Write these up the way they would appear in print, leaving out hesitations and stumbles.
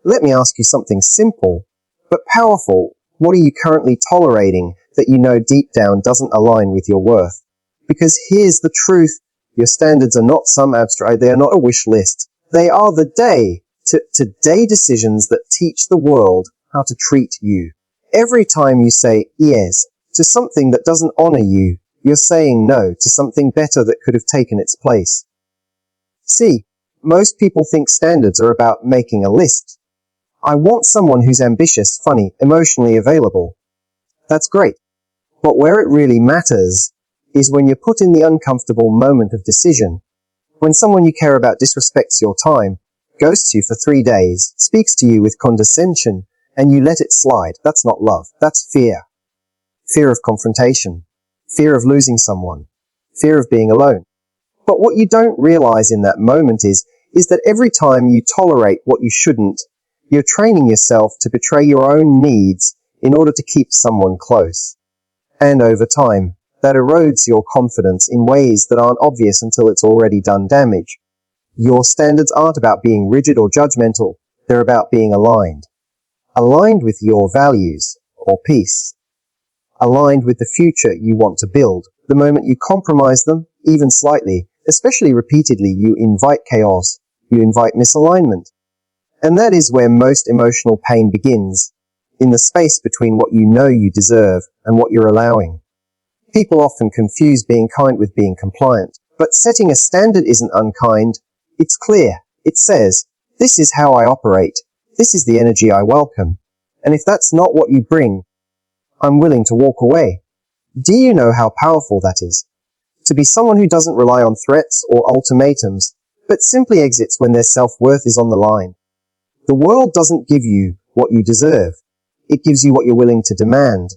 Let me ask you something simple, but powerful. What are you currently tolerating that you know deep down doesn't align with your worth? Because here's the truth. Your standards are not some abstract, they are not a wish list. They are the day-to-day decisions that teach the world how to treat you. Every time you say yes to something that doesn't honor you, you're saying no to something better that could have taken its place. See, most people think standards are about making a list. I want someone who's ambitious, funny, emotionally available. That's great. But where it really matters is when you're put in the uncomfortable moment of decision. When someone you care about disrespects your time, ghosts you for 3 days, speaks to you with condescension, and you let it slide. That's not love. That's fear. Fear of confrontation. Fear of losing someone. Fear of being alone. But what you don't realize in that moment is that every time you tolerate what you shouldn't, you're training yourself to betray your own needs in order to keep someone close. And over time, that erodes your confidence in ways that aren't obvious until it's already done damage. Your standards aren't about being rigid or judgmental. They're about being aligned. Aligned with your values, or peace. Aligned with the future you want to build. The moment you compromise them, even slightly, especially repeatedly, you invite chaos. You invite misalignment. And that is where most emotional pain begins, in the space between what you know you deserve and what you're allowing. People often confuse being kind with being compliant, but setting a standard isn't unkind. It's clear. It says, this is how I operate. This is the energy I welcome. And if that's not what you bring, I'm willing to walk away. Do you know how powerful that is? To be someone who doesn't rely on threats or ultimatums, but simply exits when their self-worth is on the line. The world doesn't give you what you deserve. It gives you what you're willing to demand.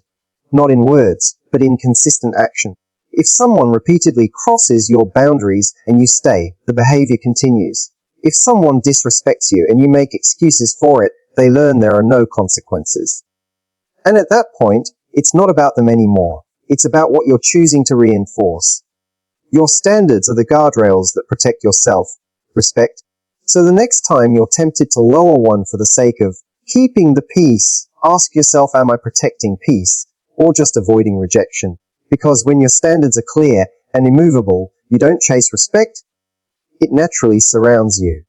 Not in words, but in consistent action. If someone repeatedly crosses your boundaries and you stay, the behavior continues. If someone disrespects you and you make excuses for it, they learn there are no consequences. And at that point, it's not about them anymore. It's about what you're choosing to reinforce. Your standards are the guardrails that protect your self-respect. So the next time you're tempted to lower one for the sake of keeping the peace, ask yourself, am I protecting peace or just avoiding rejection? Because when your standards are clear and immovable, you don't chase respect, it naturally surrounds you.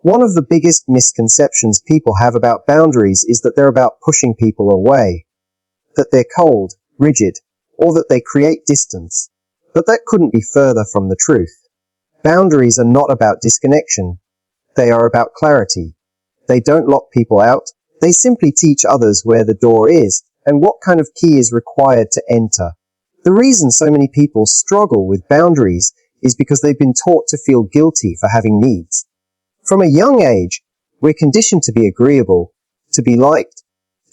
One of the biggest misconceptions people have about boundaries is that they're about pushing people away, that they're cold, rigid, or that they create distance. But that couldn't be further from the truth. Boundaries are not about disconnection. They are about clarity. They don't lock people out. They simply teach others where the door is and what kind of key is required to enter. The reason so many people struggle with boundaries is because they've been taught to feel guilty for having needs. From a young age, we're conditioned to be agreeable, to be liked,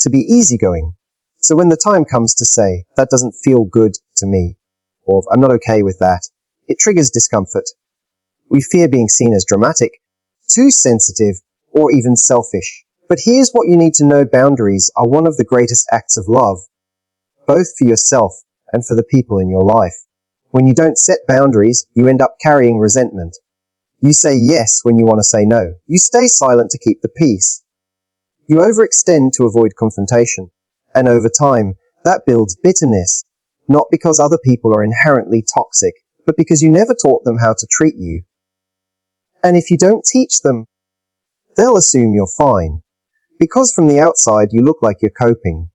to be easygoing. So when the time comes to say, that doesn't feel good to me, or I'm not okay with that, it triggers discomfort. We fear being seen as dramatic, too sensitive, or even selfish. But here's what you need to know: boundaries are one of the greatest acts of love, both for yourself and for the people in your life. When you don't set boundaries, you end up carrying resentment. You say yes when you want to say no. You stay silent to keep the peace. You overextend to avoid confrontation. And over time, that builds bitterness, not because other people are inherently toxic, but because you never taught them how to treat you. And if you don't teach them, they'll assume you're fine. Because from the outside, you look like you're coping.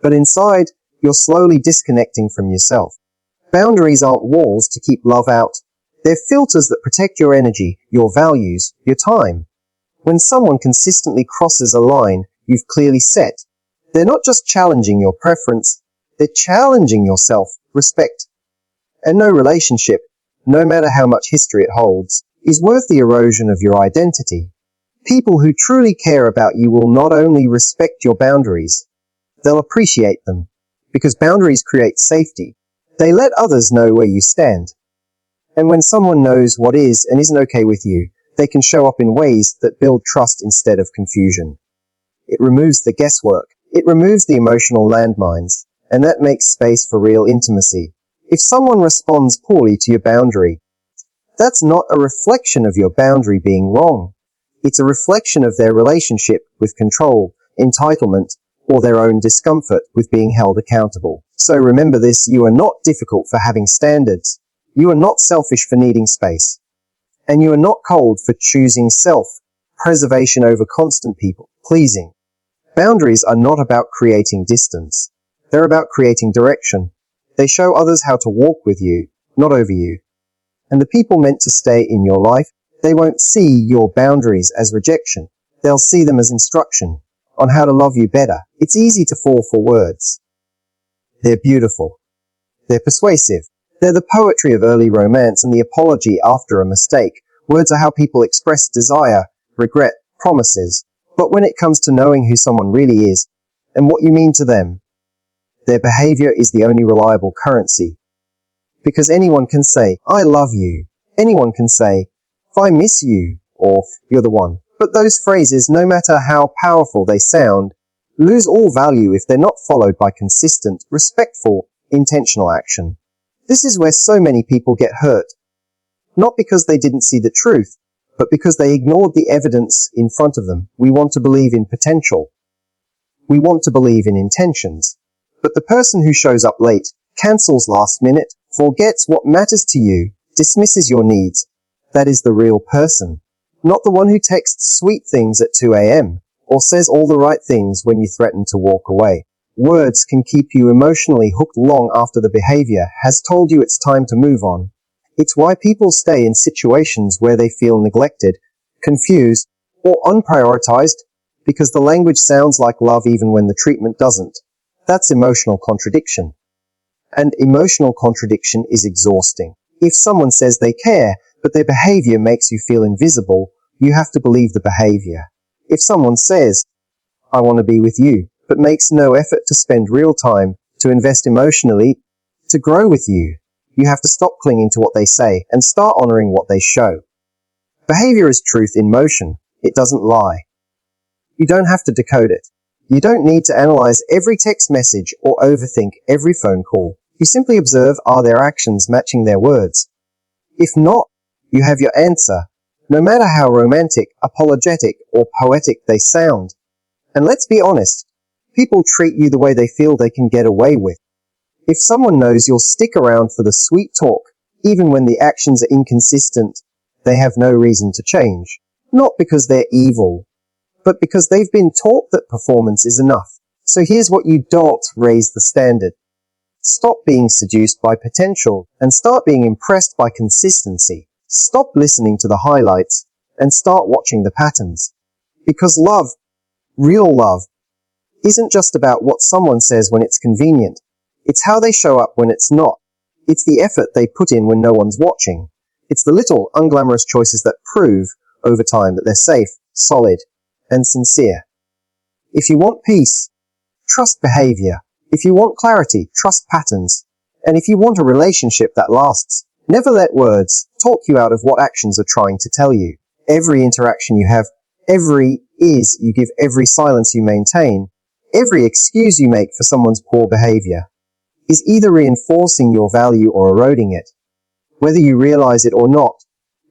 But inside, you're slowly disconnecting from yourself. Boundaries aren't walls to keep love out. They're filters that protect your energy, your values, your time. When someone consistently crosses a line you've clearly set, they're not just challenging your preference, they're challenging your self-respect. And no relationship, no matter how much history it holds, is worth the erosion of your identity. People who truly care about you will not only respect your boundaries, they'll appreciate them. Because boundaries create safety. They let others know where you stand. And when someone knows what is and isn't okay with you, they can show up in ways that build trust instead of confusion. It removes the guesswork. It removes the emotional landmines. And that makes space for real intimacy. If someone responds poorly to your boundary, that's not a reflection of your boundary being wrong. It's a reflection of their relationship with control, entitlement, or their own discomfort with being held accountable. So remember this, you are not difficult for having standards. You are not selfish for needing space. And you are not cold for choosing self-preservation over constant people-pleasing. Boundaries are not about creating distance. They're about creating direction. They show others how to walk with you, not over you. And the people meant to stay in your life, they won't see your boundaries as rejection. They'll see them as instruction on how to love you better. It's easy to fall for words. They're beautiful. They're persuasive. They're the poetry of early romance and the apology after a mistake. Words are how people express desire, regret, promises. But when it comes to knowing who someone really is and what you mean to them, their behavior is the only reliable currency. Because anyone can say, I love you. Anyone can say, I miss you, or you're the one. But those phrases, no matter how powerful they sound, lose all value if they're not followed by consistent, respectful, intentional action. This is where so many people get hurt. Not because they didn't see the truth, but because they ignored the evidence in front of them. We want to believe in potential. We want to believe in intentions. But the person who shows up late, cancels last minute, forgets what matters to you, dismisses your needs, that is the real person. Not the one who texts sweet things at 2 a.m. or says all the right things when you threaten to walk away. Words can keep you emotionally hooked long after the behavior has told you it's time to move on. It's why people stay in situations where they feel neglected, confused, or unprioritized, because the language sounds like love even when the treatment doesn't. That's emotional contradiction. And emotional contradiction is exhausting. If someone says they care, but their behavior makes you feel invisible, you have to believe the behavior. If someone says, I want to be with you, but makes no effort to spend real time, to invest emotionally, to grow with you, you have to stop clinging to what they say and start honoring what they show. Behavior is truth in motion. It doesn't lie. You don't have to decode it. You don't need to analyze every text message or overthink every phone call. You simply observe, are their actions matching their words? If not, you have your answer, no matter how romantic, apologetic, or poetic they sound. And let's be honest, people treat you the way they feel they can get away with. If someone knows you'll stick around for the sweet talk, even when the actions are inconsistent, they have no reason to change. Not because they're evil, but because they've been taught that performance is enough. So here's what you don't: raise the standard. Stop being seduced by potential and start being impressed by consistency. Stop listening to the highlights and start watching the patterns. Because love, real love, isn't just about what someone says when it's convenient. It's how they show up when it's not. It's the effort they put in when no one's watching. It's the little, unglamorous choices that prove, over time, that they're safe, solid, and sincere. If you want peace, trust behavior. If you want clarity, trust patterns. And if you want a relationship that lasts, never let words talk you out of what actions are trying to tell you. Every interaction you have, every ease you give, every silence you maintain, every excuse you make for someone's poor behavior, is either reinforcing your value or eroding it. Whether you realize it or not,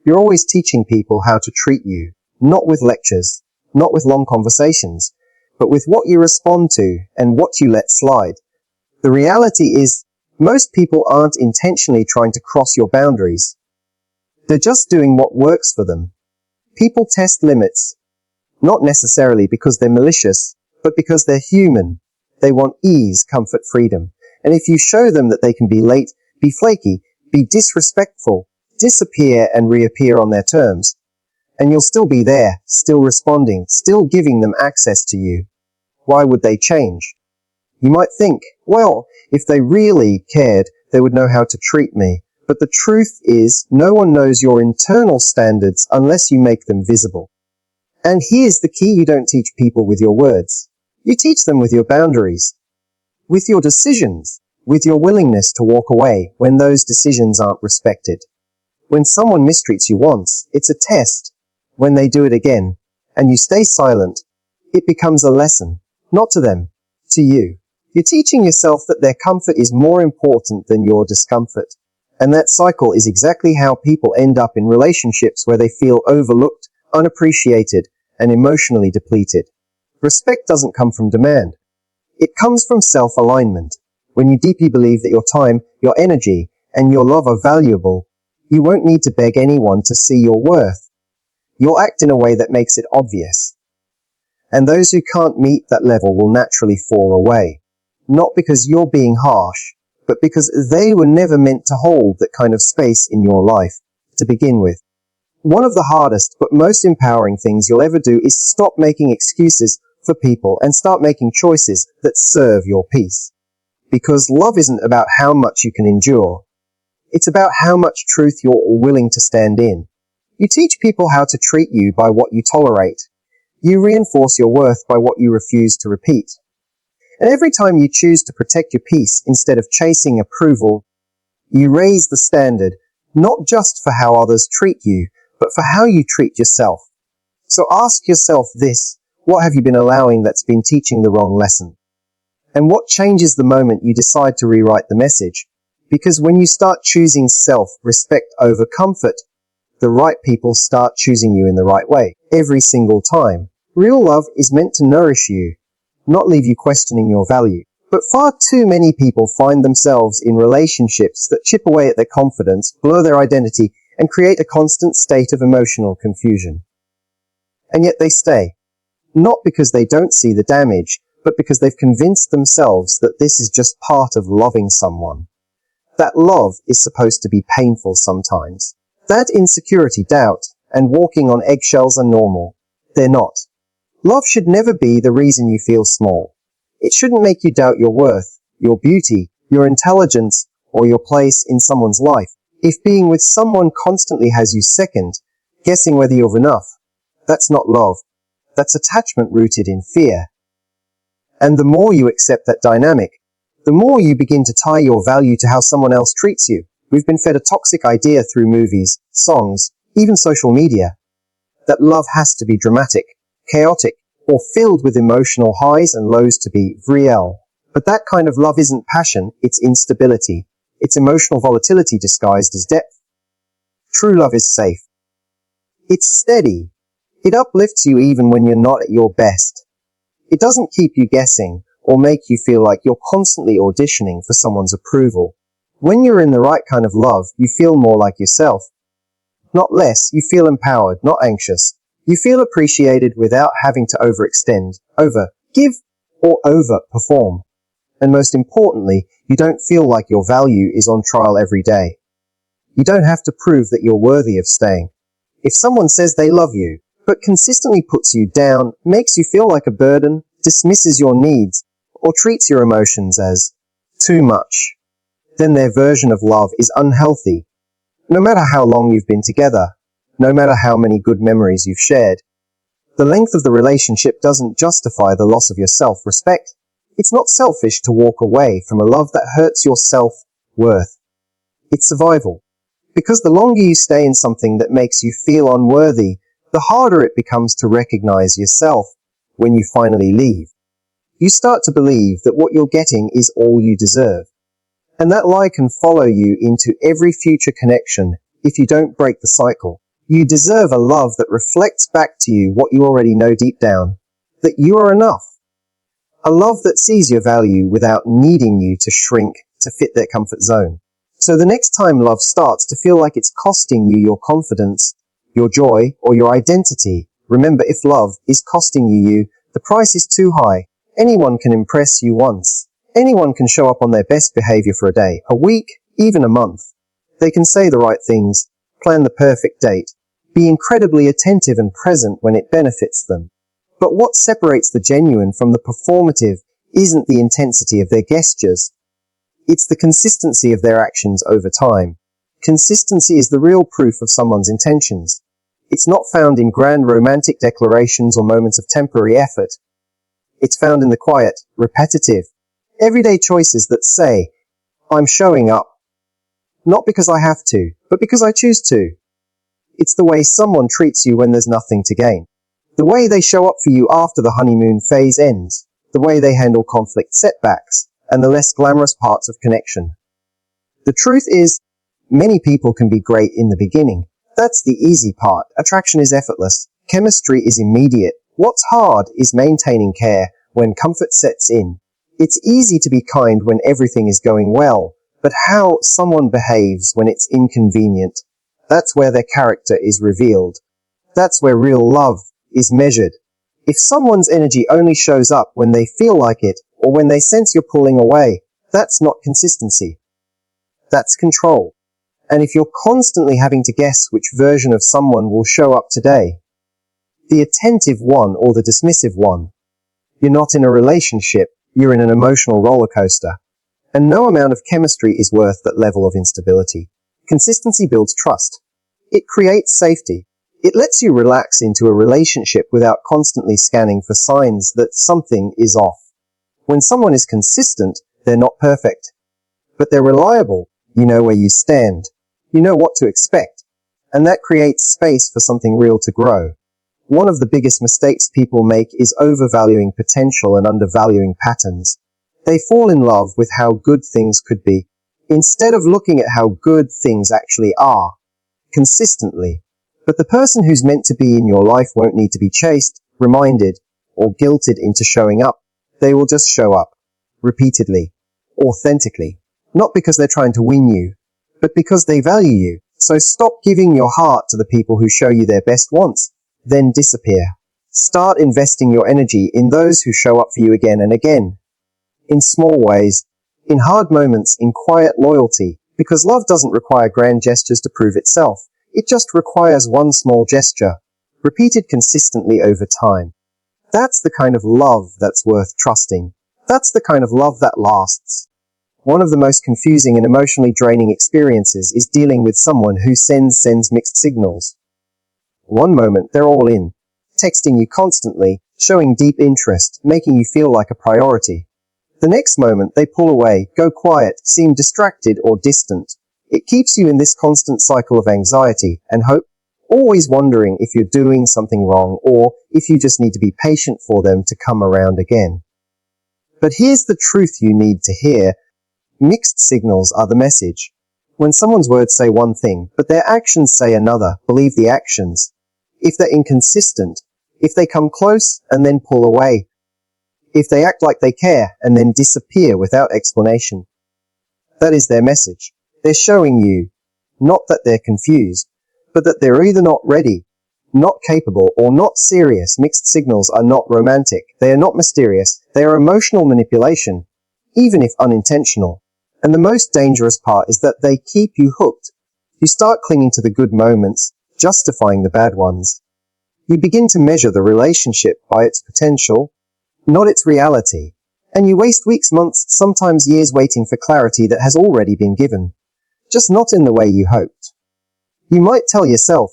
you're always teaching people how to treat you, not with lectures, not with long conversations, but with what you respond to and what you let slide. The reality is, most people aren't intentionally trying to cross your boundaries. They're just doing what works for them. People test limits, not necessarily because they're malicious, but because they're human. They want ease, comfort, freedom. And if you show them that they can be late, be flaky, be disrespectful, disappear and reappear on their terms, and you'll still be there, still responding, still giving them access to you, why would they change? You might think, well, if they really cared, they would know how to treat me. But the truth is, no one knows your internal standards unless you make them visible. And here's the key: you don't teach people with your words. You teach them with your boundaries, with your decisions, with your willingness to walk away when those decisions aren't respected. When someone mistreats you once, it's a test. When they do it again, and you stay silent, it becomes a lesson, not to them, to you. You're teaching yourself that their comfort is more important than your discomfort. And that cycle is exactly how people end up in relationships where they feel overlooked, unappreciated, and emotionally depleted. Respect doesn't come from demand. It comes from self-alignment. When you deeply believe that your time, your energy, and your love are valuable, you won't need to beg anyone to see your worth. You'll act in a way that makes it obvious. And those who can't meet that level will naturally fall away. Not because you're being harsh, but because they were never meant to hold that kind of space in your life to begin with. One of the hardest but most empowering things you'll ever do is stop making excuses for people and start making choices that serve your peace. Because love isn't about how much you can endure. It's about how much truth you're willing to stand in. You teach people how to treat you by what you tolerate. You reinforce your worth by what you refuse to repeat. And every time you choose to protect your peace instead of chasing approval, you raise the standard, not just for how others treat you, but for how you treat yourself. So ask yourself this: what have you been allowing that's been teaching the wrong lesson? And what changes the moment you decide to rewrite the message? Because when you start choosing self-respect over comfort, the right people start choosing you in the right way, every single time. Real love is meant to nourish you, not leave you questioning your value. But far too many people find themselves in relationships that chip away at their confidence, blur their identity, and create a constant state of emotional confusion. And yet they stay. Not because they don't see the damage, but because they've convinced themselves that this is just part of loving someone. That love is supposed to be painful sometimes. That insecurity, doubt, and walking on eggshells are normal. They're not. Love should never be the reason you feel small. It shouldn't make you doubt your worth, your beauty, your intelligence, or your place in someone's life. If being with someone constantly has you second, guessing whether you're enough, that's not love. That's attachment rooted in fear. And the more you accept that dynamic, the more you begin to tie your value to how someone else treats you. We've been fed a toxic idea through movies, songs, even social media, that love has to be dramatic, chaotic, or filled with emotional highs and lows to be real. But that kind of love isn't passion, it's instability. It's emotional volatility disguised as depth. True love is safe. It's steady. It uplifts you even when you're not at your best. It doesn't keep you guessing or make you feel like you're constantly auditioning for someone's approval. When you're in the right kind of love, you feel more like yourself. Not less, you feel empowered, not anxious. You feel appreciated without having to overextend, overgive, or overperform. And most importantly, you don't feel like your value is on trial every day. You don't have to prove that you're worthy of staying. If someone says they love you, but consistently puts you down, makes you feel like a burden, dismisses your needs, or treats your emotions as too much, then their version of love is unhealthy. No matter how long you've been together, no matter how many good memories you've shared, the length of the relationship doesn't justify the loss of your self-respect. It's not selfish to walk away from a love that hurts your self-worth. It's survival. Because the longer you stay in something that makes you feel unworthy, the harder it becomes to recognize yourself when you finally leave. You start to believe that what you're getting is all you deserve. And that lie can follow you into every future connection if you don't break the cycle. You deserve a love that reflects back to you what you already know deep down, that you are enough. A love that sees your value without needing you to shrink to fit their comfort zone. So the next time love starts to feel like it's costing you your confidence, your joy, or your identity, remember, if love is costing you, the price is too high. Anyone can impress you once. Anyone can show up on their best behavior for a day, a week, even a month. They can say the right things, plan the perfect date, be incredibly attentive and present when it benefits them. But what separates the genuine from the performative isn't the intensity of their gestures. It's the consistency of their actions over time. Consistency is the real proof of someone's intentions. It's not found in grand romantic declarations or moments of temporary effort. It's found in the quiet, repetitive, everyday choices that say, I'm showing up. Not because I have to, but because I choose to. It's the way someone treats you when there's nothing to gain. The way they show up for you after the honeymoon phase ends. The way they handle conflict setbacks and the less glamorous parts of connection. The truth is, many people can be great in the beginning. That's the easy part. Attraction is effortless. Chemistry is immediate. What's hard is maintaining care when comfort sets in. It's easy to be kind when everything is going well, but how someone behaves when it's inconvenient, that's where their character is revealed. That's where real love is measured. If someone's energy only shows up when they feel like it, or when they sense you're pulling away, that's not consistency. That's control. And if you're constantly having to guess which version of someone will show up today, the attentive one or the dismissive one, you're not in a relationship, you're in an emotional roller coaster. And no amount of chemistry is worth that level of instability. Consistency builds trust. It creates safety. It lets you relax into a relationship without constantly scanning for signs that something is off. When someone is consistent, they're not perfect. But they're reliable. You know where you stand. You know what to expect. And that creates space for something real to grow. One of the biggest mistakes people make is overvaluing potential and undervaluing patterns. They fall in love with how good things could be, instead of looking at how good things actually are, consistently. But the person who's meant to be in your life won't need to be chased, reminded, or guilted into showing up. They will just show up, repeatedly, authentically, not because they're trying to win you, but because they value you. So stop giving your heart to the people who show you their best once, then disappear. Start investing your energy in those who show up for you again and again. In small ways, in hard moments, in quiet loyalty, because love doesn't require grand gestures to prove itself. It just requires one small gesture, repeated consistently over time. That's the kind of love that's worth trusting. That's the kind of love that lasts. One of the most confusing and emotionally draining experiences is dealing with someone who sends mixed signals. One moment they're all in, texting you constantly, showing deep interest, making you feel like a priority. The next moment they pull away, go quiet, seem distracted or distant. It keeps you in this constant cycle of anxiety and hope, always wondering if you're doing something wrong or if you just need to be patient for them to come around again. But here's the truth you need to hear. Mixed signals are the message. When someone's words say one thing, but their actions say another, believe the actions. If they're inconsistent, if they come close and then pull away, if they act like they care and then disappear without explanation, that is their message. They're showing you, not that they're confused, but that they're either not ready, not capable, or not serious. Mixed signals are not romantic. They are not mysterious. They are emotional manipulation, even if unintentional. And the most dangerous part is that they keep you hooked. You start clinging to the good moments, justifying the bad ones. You begin to measure the relationship by its potential, not its reality. And you waste weeks, months, sometimes years waiting for clarity that has already been given. Just not in the way you hoped. You might tell yourself,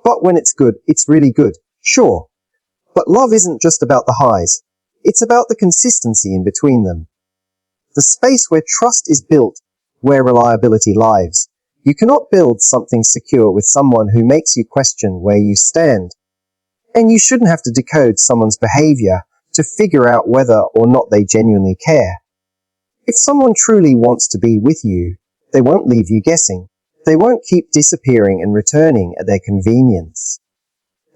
but when it's good, it's really good. Sure. But love isn't just about the highs. It's about the consistency in between them. The space where trust is built, where reliability lives. You cannot build something secure with someone who makes you question where you stand. And you shouldn't have to decode someone's behavior to figure out whether or not they genuinely care. If someone truly wants to be with you, they won't leave you guessing. They won't keep disappearing and returning at their convenience.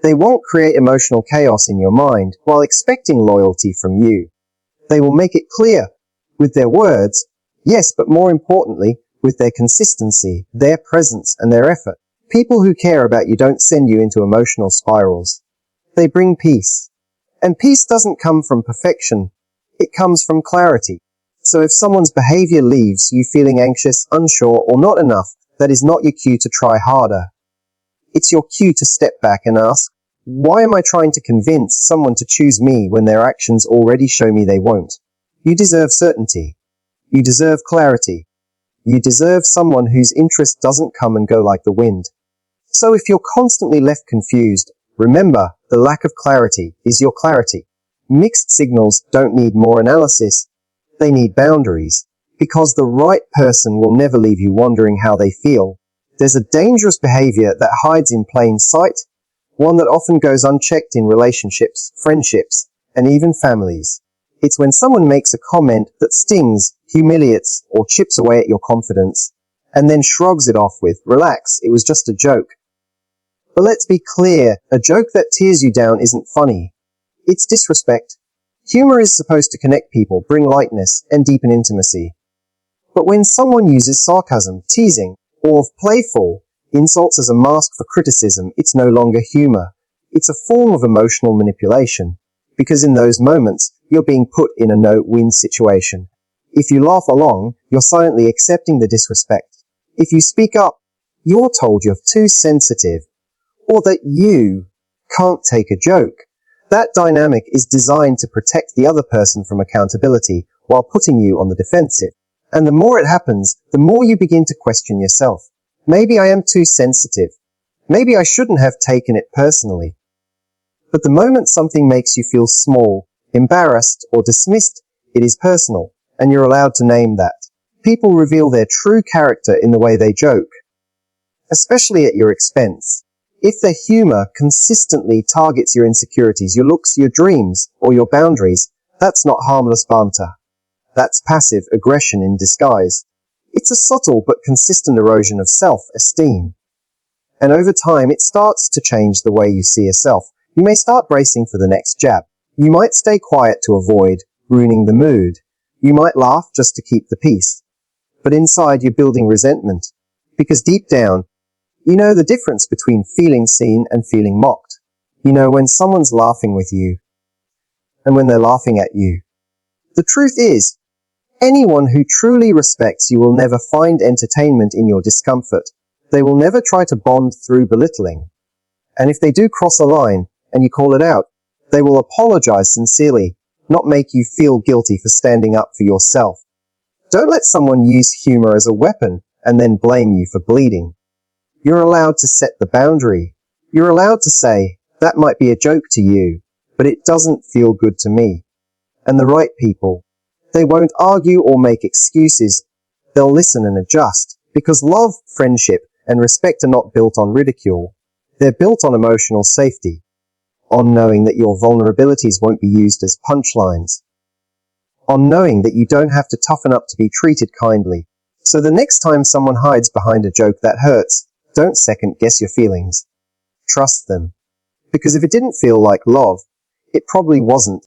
They won't create emotional chaos in your mind while expecting loyalty from you. They will make it clear, with their words, yes, but more importantly, with their consistency, their presence, and their effort. People who care about you don't send you into emotional spirals. They bring peace. And peace doesn't come from perfection. It comes from clarity. So if someone's behavior leaves you feeling anxious, unsure, or not enough, that is not your cue to try harder. It's your cue to step back and ask, why am I trying to convince someone to choose me when their actions already show me they won't? You deserve certainty. You deserve clarity. You deserve someone whose interest doesn't come and go like the wind. So if you're constantly left confused, remember, the lack of clarity is your clarity. Mixed signals don't need more analysis. They need boundaries. Because the right person will never leave you wondering how they feel. There's a dangerous behavior that hides in plain sight, one that often goes unchecked in relationships, friendships, and even families. It's when someone makes a comment that stings, humiliates, or chips away at your confidence, and then shrugs it off with, relax, it was just a joke. But let's be clear, a joke that tears you down isn't funny. It's disrespect. Humor is supposed to connect people, bring lightness, and deepen intimacy. But when someone uses sarcasm, teasing, or playful insults as a mask for criticism, it's no longer humor. It's a form of emotional manipulation. Because in those moments, you're being put in a no-win situation. If you laugh along, you're silently accepting the disrespect. If you speak up, you're told you're too sensitive, or that you can't take a joke. That dynamic is designed to protect the other person from accountability while putting you on the defensive. And the more it happens, the more you begin to question yourself. Maybe I am too sensitive. Maybe I shouldn't have taken it personally. But the moment something makes you feel small, embarrassed, or dismissed, it is personal, and you're allowed to name that. People reveal their true character in the way they joke, especially at your expense. If their humor consistently targets your insecurities, your looks, your dreams, or your boundaries, that's not harmless banter. That's passive aggression in disguise. It's a subtle but consistent erosion of self-esteem. And over time, it starts to change the way you see yourself. You may start bracing for the next jab. You might stay quiet to avoid ruining the mood. You might laugh just to keep the peace. But inside, you're building resentment. Because deep down, you know the difference between feeling seen and feeling mocked. You know when someone's laughing with you and when they're laughing at you. The truth is, anyone who truly respects you will never find entertainment in your discomfort. They will never try to bond through belittling. And if they do cross a line and you call it out, they will apologize sincerely, not make you feel guilty for standing up for yourself. Don't let someone use humor as a weapon and then blame you for bleeding. You're allowed to set the boundary. You're allowed to say, that might be a joke to you, but it doesn't feel good to me. And the right people, they won't argue or make excuses. They'll listen and adjust, because love, friendship, and respect are not built on ridicule. They're built on emotional safety, on knowing that your vulnerabilities won't be used as punchlines, on knowing that you don't have to toughen up to be treated kindly. So the next time someone hides behind a joke that hurts, don't second guess your feelings. Trust them. Because if it didn't feel like love, it probably wasn't.